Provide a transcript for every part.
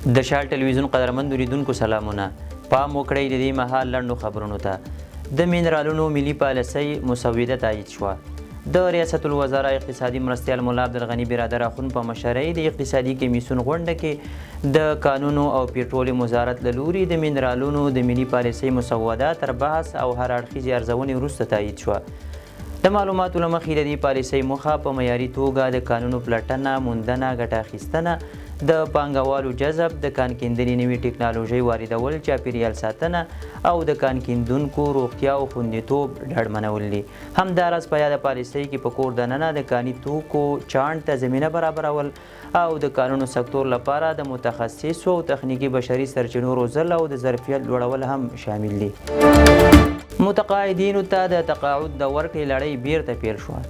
د شال ټلویزیون قدرمن لیدونکو سلامونه. پام وکړئ د دې مهال لنډو خبرونو ته. د مینرالونو ملي پالیسۍ مسوده تایید شوه. د ریاست الوزرا اقتصادي مرستیال ملا عبدالغني برادر اخون په مشرۍ د اقتصادي کمیسیون غونډه کې د قانونو او پیټرولیم وزارت له لوري د مینرالونو د ملي پالیسۍ مسوده تر بحث او هر اړخیزې ارزونې وروسته تایید شوه. د معلوماتو له مخې د دې پالیسۍ موخه په معیاري توګه د قانونو پلټنه، موندنه، ګټه اخیستنه، د پانګوالو جذب، د کان کیندنې نوې ټکنالوژۍ واردول، چاپیریال ساتنه او د کان کیندونکو روغتیا او خوندیتوب ډاډمنول دي. همداراز په یاده پالیسۍ کې په کور دننه د کاني توکو چاڼ ته زمینه برابرول او د کانونو سکتور لپاره د متخصصو او تخنیکي بشري سرچینو روزل او د ظرفیت لوړول هم شامل دي. متقاعدینو ته د تقاعد د ورکړې لړۍ بیرته پیل شوه.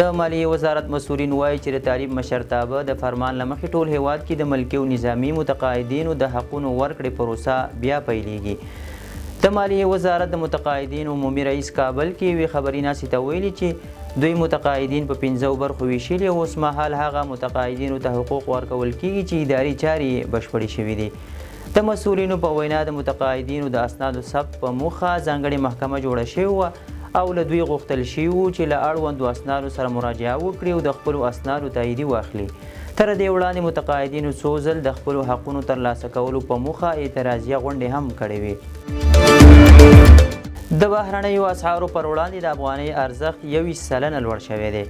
د مالیې وزارت مسؤلین وایي چې د تعلیم مشرتابه د فرمان له مخې ټول هیواد کې د ملکي او نظامي متقاعدینو د حقونو ورکړې پروسه بیا پیلیږي. د مالیې وزارت د متقاعدینو عمومي رئیس کابل کې یوې خبري ناستې ته ویلي چې دوی متقاعدین په 15 برخو ویشلي او اوس مهال هغه متقاعدینو ته حقوق ورکول کیږي چې اداري چارې بشپړې شوي دي. د مسؤلینو په وینا د متقاعدینو د اسنادو ثبت په موخه ځانګړې محکمه جوړه شوې وه او له دوی غوښتل شوي وو چې له اړوندو اسنادو سره مراجعه وکړي او د خپلو اسنادو تاییدي واخلي. تر دې وړاندې متقاعدینو څو ځل د خپلو حقونو ترلاسه کولو په موخه اعتراضیه غونډې هم کړې وې. د بهرنیو اسعارو پر وړاندې د افغانۍ ارزښت 21 سلنه لوړ شوی دی.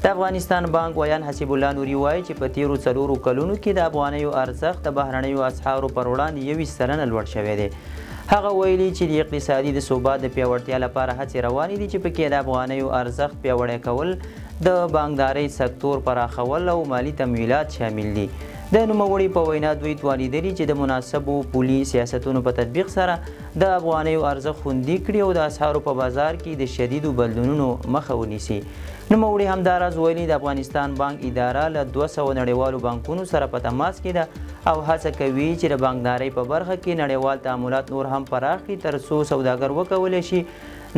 د افغانستان بانک ویان حسیب الله نوري وایي چې په تیرو 4 کلونو کې د افغانیو ارزښت د بهرنیو اسعارو پر وړاندې 21 سلنه لوړ شوی دی. هغه ویلي چې د اقتصادي د ثبات د پیاوړتیا لپاره هڅې روانې دي چې پکې د افغانیو ارزښت پیاوړی کول، د بانکدارۍ سکتور پراخول او مالي تمویلات شامل دي. د نوموړي په وینا دوی توانیدلي چې د مناسبو پولي سیاستونو په تطبیق سره د افغانیو ارزښت خوندي کړي او د اسعارو په بازار کې د شدیدو بدلونونو مخه ونیسي. نوموړي همداراز ویلي د افغانستان بانک اداره له 200 نړیوالو بانکونو سره په تماس کې ده او هڅه کوي چې د بانکدارۍ په برخه کې نړیوال تعاملات نور هم پراخ کړي تر څو سوداګر وکولی شي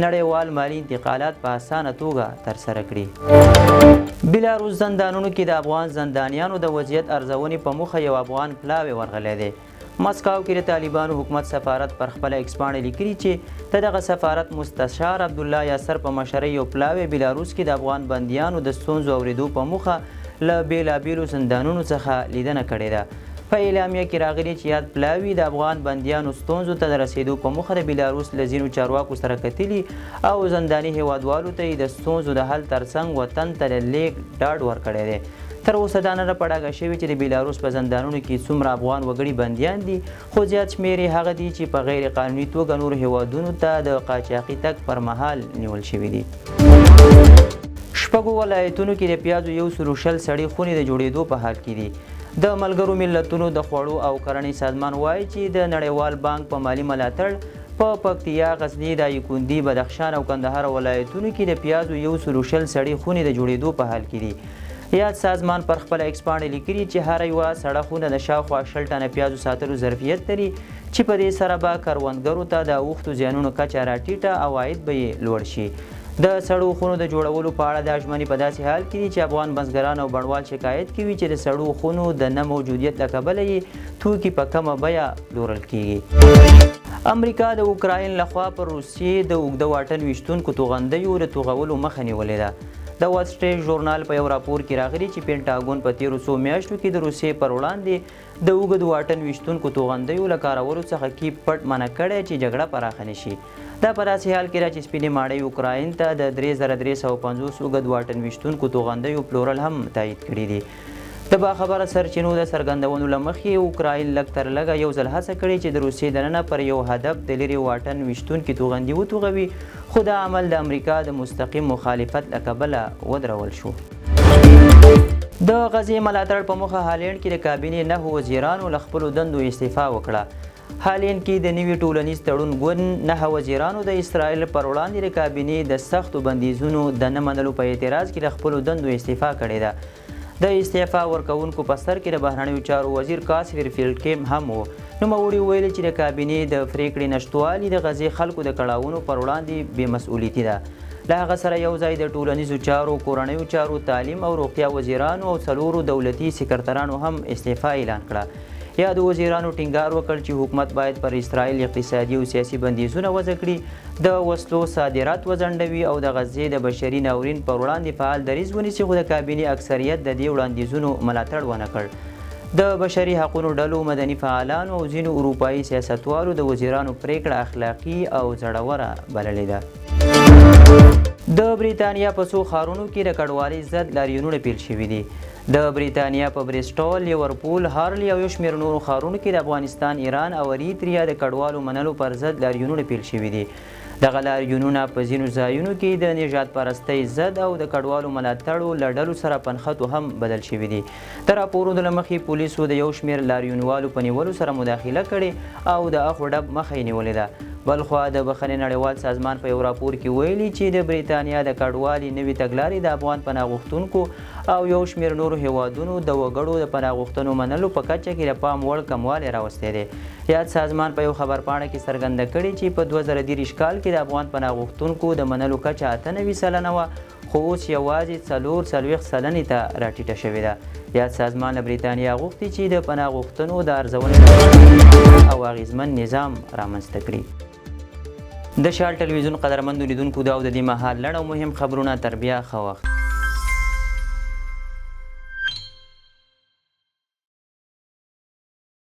نړیوال مالي انتقالات په اسانه توګه ترسره کړي. بیلاروس زندانونو کې د افغان زندانیانو د وضعیت ارزونې په موخه یو افغان پلاوی ورغلی دی. مسکو کې د طالبانو حکومت سفارت پر خپله ایکس پاڼه لیکلي چې د دغه سفارت مستشار عبدالله یاسر په مشرۍ یو پلاوی بیلاروس کې د افغان بندیانو د ستونزو اورېدو په موخه له بېلابېلو زندانونو څخه لیدنه کړې ده. په اعلامیه کې راغلي چې یاد پلاوي د افغان بندیانو ستونزو ته د رسېدو په موخه د بیلاروس له ځینو چارواکو سره کتلي او زنداني هیوادوالو ته یې د ستونزو د حل ترڅنګ وطن ته د لیږد ډاډ ورکړی دی. تر اوسه دا نه په ډاګه شوي چې د بیلاروس په زندانونو کې څومره افغان وګړي بندیان دي، خو زیات شمېر یې هغه دي چې په غیر قانوني توګه نورو هیوادونو ته د قاچاقي تګ پر مهال نیول شوي دي. شپږو ولایتونو کې د پیازو 120 سړې خونې د جوړېدو په حال کې دي. د ملګرو ملتونو د خوړو او کرنې سازمان وایي چې د نړیوال بانک په مالي ملاتړ په پکتیا، غزني، دایکنډي، بدخشان او کندهار ولایتونو کې د پیازو 120 سړې خونې د جوړېدو په حال کې دي. یاد سازمان پر خپله ایکس پاڼه لیکلي چې هره یوه سړه خونه د شاوخوا 60 ټنه پیازو ساتلو ظرفیت لري چې په دې سره به کروندګرو ته د اوښتو زیانونو کچه راټیټه او عاید به یې لوړ شي. د سړو خونو د جوړولو په اړه د ژمنې په داسې حال کې دي چې افغان بزګران او بڼوال شکایت کوي چې د سړو خونو د نه موجودیت له کبله یې توکي په کمه بیه پلورل کیږي. امریکا د اوکراین لخوا پر روسیې د اوږده واټن ویشتونکو توغندیو د توغولو مخه نیولې ده. د وال سټریټ ژورنال په یو راپور کې راغلي چې پینټاګون په تیرو څو میاشتو کې د روسیې پر وړاندې د اوږد واټن ویشتونکو توغندیو له کارولو څخه کې پټ منع کړی چې جګړه پراخه نه شي. دا په داسې حال کې ده چې سپینې ماڼۍ اوکراین ته د 3350 اوږد واټن ویشتونکو توغندیو پلورل هم تایید کړي دي. د باخبره سرچینو د څرګندونو له مخې اوکراین لږ تر لږه یو ځل هڅه کړې چې د روسیې دننه پر یو هدف د لرې واټن ویشتونکي توغندي وتوغوي، خو دا عمل د امریکا د مستقیم مخالفت له کبله ودرول شو. د غزې ملاتړ په موخه هالینډ کې د کابینې 9 وزیرانو له خپلو دندو استعفا وکړه. هالینډ کې د نوي ټولنیز تړون ګوند 9 وزیرانو د اسرائیل پر وړاندې د کابینې د سختو بندیزونو د نه منلو په اعتراض کې له خپلو دندو استعفا کړې ده. د استعفا ورکوونکو په سر کې د بهرنیو چارو وزیر کاس ویرفیلډ کیم هم و. نوموړي ویلي چې د کابینې د پریکړې نشتوالي د غزې خلکو د کړاوونو پر وړاندې بې مسؤلیتي ده. له هغه سره یو ځای د ټولنیزو چارو، کورنیو چارو، تعلیم او روغتیا وزیرانو او 4 دولتي سکرترانو هم استعفا اعلان کړه. یا د وزیرانو ټینګار وکړ چې حکومت باید پر اسرائیل اقتصادي او سیاسي بندیزونه وضع کړي، د وسلو صادرات وځنډوي او د غزې د بشري ناورین پر وړاندې فعال دریځ ونیسي، خو د کابینې اکثریت د دې وړاندیزونو ملاتړ ونه کړ. د بشري حقونو ډلو، مدني فعالانو او ځینو اروپایي سیاستوالو د وزیرانو پریکړه اخلاقي او زړوره بللې ده. د بریتانیا په څو ښارونو کې د کډوالۍ ضد لاریونونه پیل شوي دي. د بریتانیا په بریسټول، لیورپول، هارلي او یو شمېر نورو ښارونو کې د افغانستان، ایران او اریتریا د کډوالو منلو پر ضد لاریونونه پیل شوي دي. دغه لاریونونه په ځینو ځایونو کې د نژاد پرستۍ ضد او د کډوالو ملاتړو له ډلو سره په نښتو هم بدل شوي دي. د راپورونو له مخې پولیسو د یو شمېر لاریونوالو په نیولو سره مداخله کړې او د اخو ډب مخه یې نیولې ده. بلخوا د بخښنې نړیوال سازمان په یو راپور کې ویلي چې د بریتانیا د کډوالي نوي تګلارې د افغان پناه غوښتونکو او یو شمېر نورو هیوادونو د وګړو د پناه غوښتنو منلو په کچه کې د پام وړ کموالی راوستی دی. یاد سازمان په یو خبرپاڼه کې څرګنده کړې چې په 2023 کال کې د افغان پناه غوښتونکو د منلو کچه 98 سلنه وه، خو اوس یوازې 44 سلنې ته راټیټه شوې ده. یاد سازمان له بریتانیا غوښتي چې د پناه غوښتنو د ارزونې او اغیزمن نظام رامنځته کړي. د شال ټلویزیون قدرمندو لیدونکو دا او د دې مهال لنډ او مهم خبرونه تر بیا ښه وخت.